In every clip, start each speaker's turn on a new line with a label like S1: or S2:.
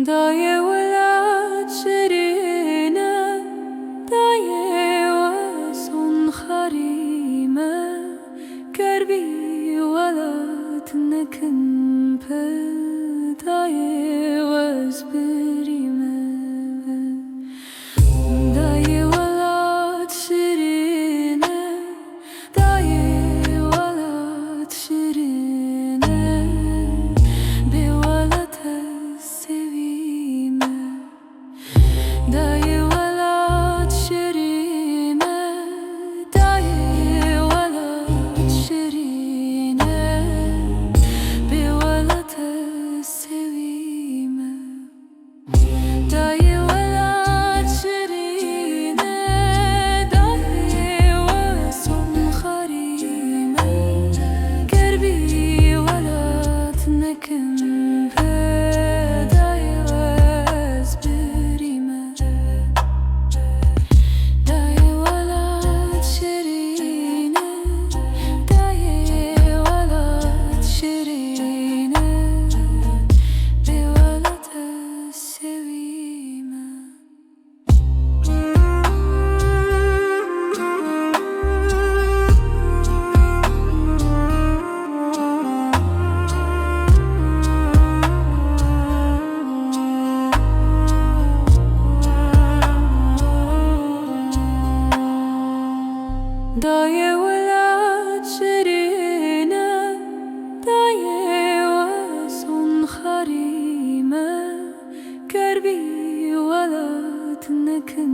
S1: داي ولاد شرينا داي واسون خريمة كربي ولاد نكن داي واسبريمة داي ولاد شرينا داي ولاد شرينا بولد السويمة داي ولاد شرينا داي ولاد شرينا بولد السويمة داي ولاد شرينا داي واسون خريمة كربي ولاد نكن داي واسبريمة داي ولاد شرينا داي ولاد شرينا بولد السويمة داي ولاد شرينا داي واسون خريمة كربي ولاد نكن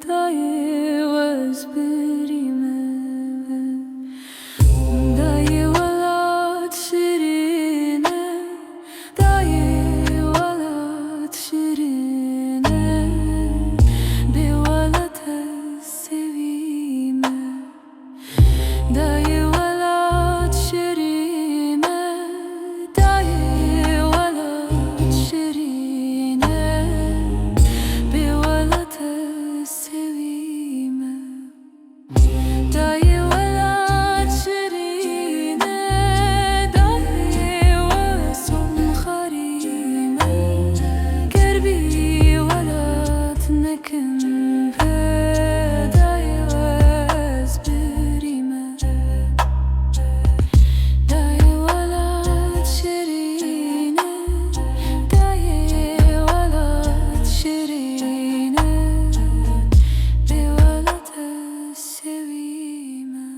S1: داي واسبريمة داي ولاد شرينا داي ولاد شرينا بولد السويمة داي ولاد شرينا داي ولاد شرينا بولد السويمة داي ولاد شرينا داي واسون خريمة كربي ولاد نكن داي واسبريمة داي ولاد شرينا داي ولاد شرينا بولد السويمة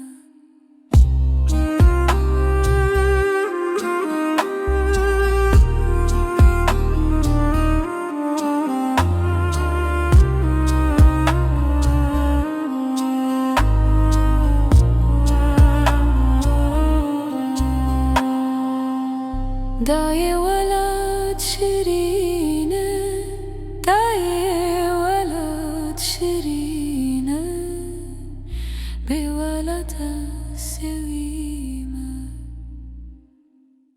S1: داي ولاد شرينا داي ولاد شرينا بولد السويمة